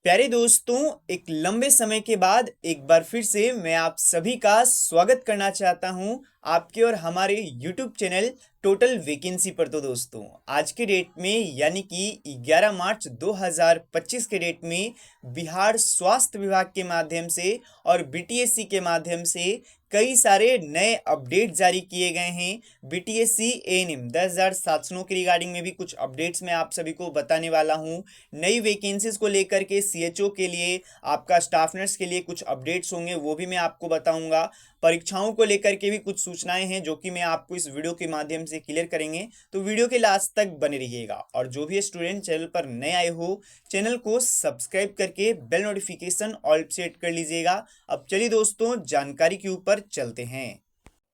प्यारे दोस्तों, एक लंबे समय के बाद एक बार फिर से मैं आप सभी का स्वागत करना चाहता हूं आपके और हमारे YouTube चैनल टोटल वैकेंसी पर। तो दोस्तों, आज के डेट में यानी कि 11 मार्च 2025 के डेट में बिहार स्वास्थ्य विभाग के माध्यम से और BTSC के माध्यम से कई सारे नए अपडेट जारी किए गए हैं। BTSC ANM 10,000 शासनों के रिगार्डिंग में भी कुछ अपडेट्स मैं आप सभी को बताने वाला हूं। नई वैकेंसीज को लेकर के CHO के लिए, आपका स्टाफ नर्स के लिए कुछ अपडेट्स होंगे, वो भी मैं आपको बताऊंगा। परीक्षाओं को लेकर के भी कुछ सूचनाएं हैं जो कि मैं आपको इस वीडियो के माध्यम से क्लियर करेंगे, तो वीडियो के लास्ट तक बने रहिएगा। और जो भी स्टूडेंट चैनल पर नए आए हो, चैनल को सब्सक्राइब करके बेल नोटिफिकेशन ऑल सेट कर लीजिएगा। अब चलिए दोस्तों, जानकारी के ऊपर चलते हैं।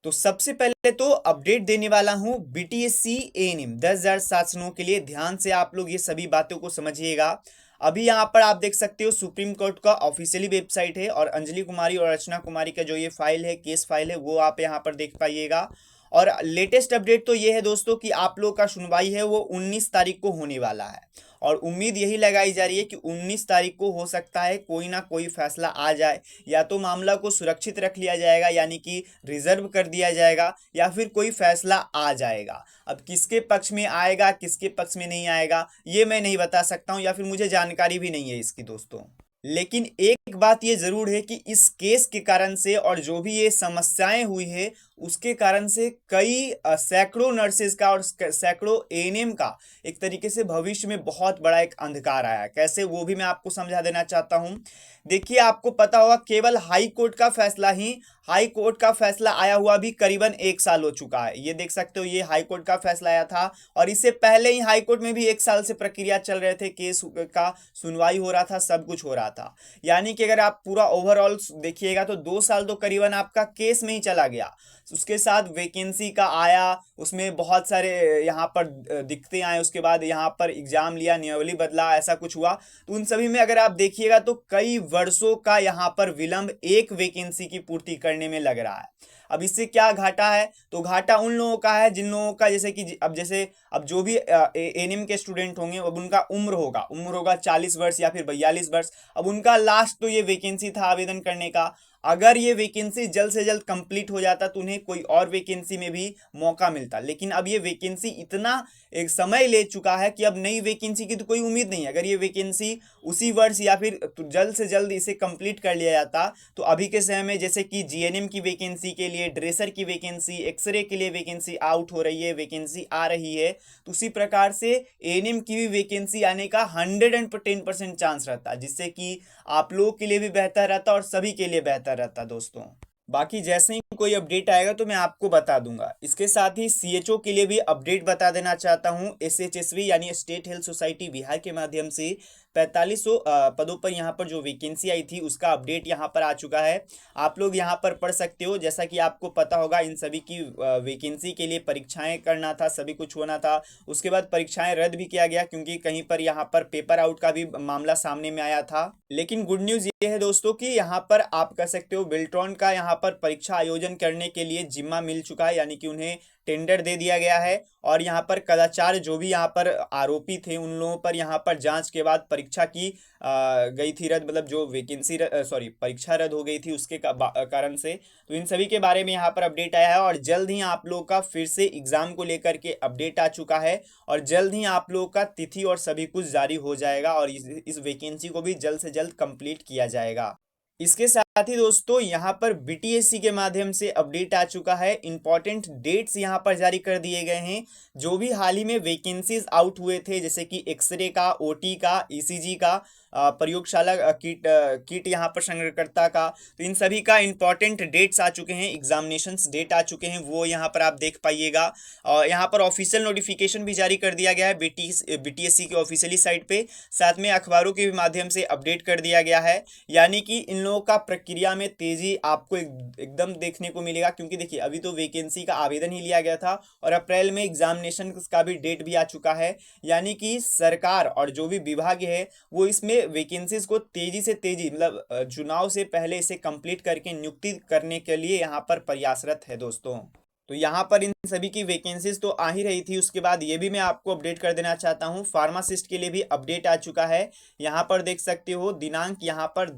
तो सबसे पहले तो अपडेट देने वाला हूं BTSC ANM 10,000 शासनों के लिए। ध्यान से आप लोग ये सभी बातों को समझिएगा। अभी यहाँ पर आप देख सकते हो सुप्रीम कोर्ट का ऑफिशियली वेबसाइट है और अंजलि कुमारी और अर्चना कुमारी का जो ये फाइल है, केस फाइल है, वो आप यहाँ पर देख पाइएगा। और लेटेस्ट अपडेट तो ये है दोस्तों कि आप लोग का सुनवाई है वो 19 तारीख को होने वाला है। और उम्मीद यही लगाई जा रही है कि 19 तारीख को हो सकता है कोई ना कोई फैसला आ जाए, या तो मामला को सुरक्षित रख लिया जाएगा यानी कि रिजर्व कर दिया जाएगा, या फिर कोई फैसला आ जाएगा। अब किसके पक्ष में आएगा, किसके पक्ष में नहीं आएगा, ये मैं नहीं बता सकता हूँ, या फिर मुझे जानकारी भी नहीं है इसकी दोस्तों। लेकिन एक बात ये जरूर है कि इस केस के कारण से और जो भी ये समस्याएं हुई है उसके कारण से कई सैकड़ों नर्सेज का और सैकड़ों ANM का एक तरीके से भविष्य में बहुत बड़ा एक अंधकार आया। कैसे, वो भी मैं आपको समझा देना चाहता हूं। देखिए, आपको पता होगा केवल हाई कोर्ट का फैसला आया हुआ भी करीबन 1 साल हो चुका है। ये देख सकते हो, ये हाई कोर्ट का फैसला आया था और इससे पहले ही हाई कोर्ट में भी 1 साल से प्रक्रिया चल रहे थे, केस का सुनवाई हो रहा था, सब कुछ हो रहा था। यानी कि अगर आप पूरा ओवरऑल देखिएगा तो 2 साल तो करीबन आपका केस में ही चला गया। उसके साथ वैकेंसी का आया, उसमें बहुत सारे यहाँ पर दिक्कतें आए, उसके बाद यहाँ पर एग्जाम लिया, नियमावली बदला, ऐसा कुछ हुआ। तो उन सभी में अगर आप देखिएगा तो कई वर्षों का यहाँ पर विलंब एक वैकेंसी की पूर्ति करने में लग रहा है। अब इससे क्या घाटा है, तो घाटा उन लोगों का है जिन लोगों का जैसे कि अब जो भी ANM के स्टूडेंट होंगे, अब उनका उम्र होगा 40 वर्ष या फिर 42 वर्ष। अब उनका लास्ट तो ये वैकेंसी था आवेदन करने का। अगर ये वैकेंसी जल्द से जल्द कंप्लीट हो जाता तो उन्हें कोई और वैकेंसी में भी मौका मिलता। लेकिन अब ये वैकेंसी इतना एक समय ले चुका है कि अब नई वैकेंसी की तो कोई उम्मीद नहीं है। अगर ये वैकेंसी उसी वर्ष या फिर तो जल्द से जल्द इसे कंप्लीट कर लिया जाता तो अभी के समय में जैसे कि GNM की वैकेंसी के लिए, ड्रेसर की वैकेंसी, एक्सरे के लिए वैकेंसी आउट हो रही है, वैकेंसी आ रही है, तो उसी प्रकार से ANM की भी वैकेंसी आने का 110% चांस रहता, जिससे कि आप लोगों के लिए भी बेहतर रहता और सभी के लिए बेहतर रहता दोस्तों। बाकी जैसे ही कोई अपडेट आएगा तो मैं आपको बता दूंगा। इसके साथ ही CHO के लिए भी अपडेट बता देना चाहता हूं। SHSV यानी स्टेट हेल्थ सोसाइटी बिहार के माध्यम से 4500 पदों पर यहाँ पर जो वैकेंसी आई थी उसका अपडेट यहाँ पर आ चुका है। आप लोग यहाँ पर पढ़ सकते हो। जैसा कि आपको पता होगा, इन सभी की वैकेंसी के लिए परीक्षाएं करना था, सभी कुछ होना था। उसके बाद परीक्षाएं रद्द भी किया गया क्योंकि कहीं पर यहाँ पर पेपर आउट का भी मामला सामने में आया था। लेकिन गुड न्यूज ये है दोस्तों कि यहाँ पर आप कह सकते हो बेल्ट्रॉन का यहाँ पर परीक्षा आयोजन करने के लिए जिम्मा मिल चुका है, यानी कि उन्हें टेंडर दे दिया गया है। और यहाँ पर कदाचार जो भी यहाँ पर आरोपी थे उन लोगों पर यहाँ पर जांच के बाद परीक्षा की गई थी रद्द, मतलब जो वैकेंसी परीक्षा रद्द हो गई थी उसके कारण से। तो इन सभी के बारे में यहाँ पर अपडेट आया है और जल्द ही आप लोगों का फिर से एग्जाम को लेकर के अपडेट आ चुका है और जल्द ही आप लोगों का तिथि और सभी कुछ जारी हो जाएगा और इस वैकेंसी को भी जल्द से जल्द कंप्लीट किया जाएगा। इसके साथ ही दोस्तों यहाँ पर BTSC के माध्यम से अपडेट आ चुका है। इंपॉर्टेंट डेट्स यहाँ पर जारी कर दिए गए हैं। जो भी हाल ही में वैकेंसीज आउट हुए थे, जैसे कि एक्सरे का, OT का, ECG का, प्रयोगशाला किट यहाँ पर संग्रहकर्ता का, तो इन सभी का इंपॉर्टेंट डेट्स आ चुके हैं, एग्जामिनेशंस डेट आ चुके हैं, वो यहाँ पर आप देख पाइएगा। और यहाँ पर ऑफिशियल नोटिफिकेशन भी जारी कर दिया गया है BTSC की ऑफिशियली साइट पे। साथ में अखबारों के भी माध्यम से अपडेट कर दिया गया है। यानी कि इन लोगों का प्रक्रिया में तेजी आपको एकदम देखने को मिलेगा, क्योंकि देखिए अभी तो वैकेंसी का आवेदन ही लिया गया था और अप्रैल में एग्जामिनेशन का भी डेट भी आ चुका है। यानी कि सरकार और जो भी विभाग है वो इसमें वैकेंसीज को तेजी से तेजी, मतलब चुनाव से पहले इसे कंप्लीट करके नियुक्ति करने के लिए यहाँ पर प्रयासरत है दोस्तों। तो यहाँ पर इन सभी की वैकेंसीज तो आ ही रही थी। उसके बाद ये भी मैं आपको अपडेट कर देना चाहता हूँ, फार्मासिस्ट के लिए भी अपडेट आ चुका है। यहाँ पर देख सकते हो दिनांक यहाँ पर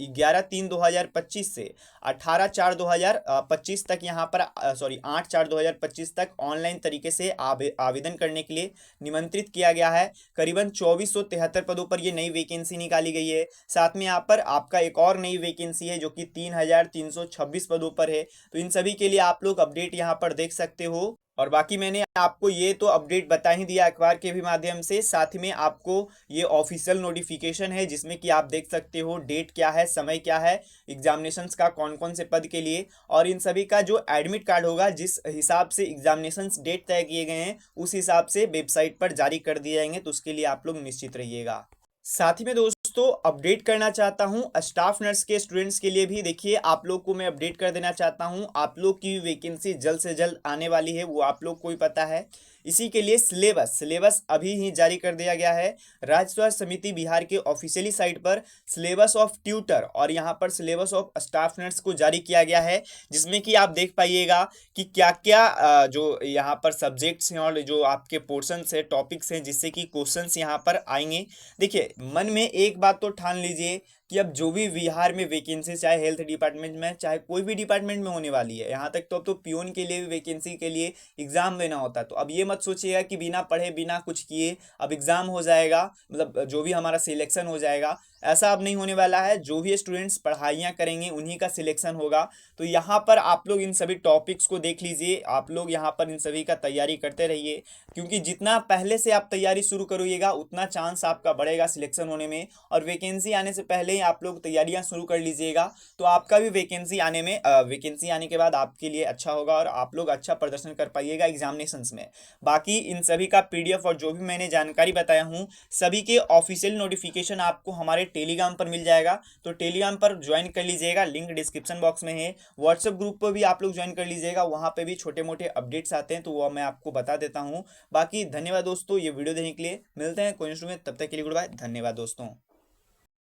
11/3/2025 से 18/4/2025 तक, यहाँ पर सॉरी 8/4/2025 तक ऑनलाइन तरीके से आवेदन करने के लिए निमंत्रित किया गया है। करीबन 2473 पदों पर ये नई वैकेंसी निकाली गई है। साथ में यहाँ पर आपका एक और नई वैकेंसी है जो कि 3326 पदों पर है। तो इन सभी के लिए आप लोग अपडेट यहाँ पर देख सकते हो। और बाकी मैंने आपको ये तो अपडेट बता ही दिया अखबार के भी माध्यम से, साथ में आपको ये ऑफिशियल नोटिफिकेशन है जिसमें कि आप देख सकते हो डेट क्या है, समय क्या है, एग्जामिनेशंस का कौन कौन से पद के लिए, और इन सभी का जो एडमिट कार्ड होगा जिस हिसाब से एग्जामिनेशंस डेट तय किए गए हैं उस हिसाब से वेबसाइट पर जारी कर दिए जाएंगे। तो उसके लिए आप लोग निश्चित रहिएगा। साथ ही में दोस्तों अपडेट करना चाहता हूं स्टाफ नर्स के स्टूडेंट्स के लिए भी। देखिए आप लोग को मैं अपडेट कर देना चाहता हूं, आप लोग की वैकेंसी जल्द से जल्द आने वाली है, वो आप लोग को ही पता है। इसी के लिए सिलेबस अभी ही जारी कर दिया गया है। राज्य स्वास्थ्य समिति बिहार के ऑफिशियली साइट पर सिलेबस ऑफ ट्यूटर और यहाँ पर सिलेबस ऑफ स्टाफ नर्स को जारी किया गया है, जिसमें कि आप देख पाइएगा कि क्या क्या जो यहाँ पर सब्जेक्ट्स हैं और जो आपके पोर्शंस है, टॉपिक्स हैं, जिससे कि क्वेश्चंस यहाँ पर आएंगे। देखिए मन में एक बात तो ठान लीजिए कि अब जो भी बिहार में वैकेंसी, चाहे हेल्थ डिपार्टमेंट में चाहे कोई भी डिपार्टमेंट में होने वाली है, यहाँ तक तो अब तो पियून के लिए भी वैकेंसी के लिए एग्जाम देना होता है। तो अब ये मत सोचिएगा कि बिना पढ़े बिना कुछ किए अब एग्जाम हो जाएगा, मतलब जो भी हमारा सिलेक्शन हो जाएगा, ऐसा अब नहीं होने वाला है। जो भी स्टूडेंट्स पढ़ाइयाँ करेंगे उन्हीं का सिलेक्शन होगा। तो यहाँ पर आप लोग इन सभी टॉपिक्स को देख लीजिए, आप लोग यहाँ पर इन सभी का तैयारी करते रहिए, क्योंकि जितना पहले से आप तैयारी शुरू करोगे उतना चांस आपका बढ़ेगा सिलेक्शन होने में। और वैकेंसी आने से पहले ही आप लोग तैयारियां शुरू कर लीजिएगा, तो आपका भी वैकेंसी आने के बाद आपके लिए अच्छा होगा और आप लोग अच्छा प्रदर्शन कर पाइएगा एग्जामिनेशंस में। बाकी इन सभी का पीडीएफ और जो भी मैंने जानकारी बताया हूँ सभी के ऑफिशियल नोटिफिकेशन आपको हमारे टेलीग्राम पर मिल जाएगा। तो टेलीग्राम पर ज्वाइन कर लीजिएगा, लिंक डिस्क्रिप्शन बॉक्स में है। व्हाट्सएप ग्रुप पर भी आप लोग ज्वाइन कर लीजिएगा, वहाँ पे भी छोटे मोटे अपडेट्स आते हैं तो वो मैं आपको बता देता हूँ। बाकी धन्यवाद दोस्तों ये वीडियो देखने के लिए। मिलते हैं कोई इंस्ट्रूमेंट, तब तक के लिए गुड बाय, धन्यवाद दोस्तों।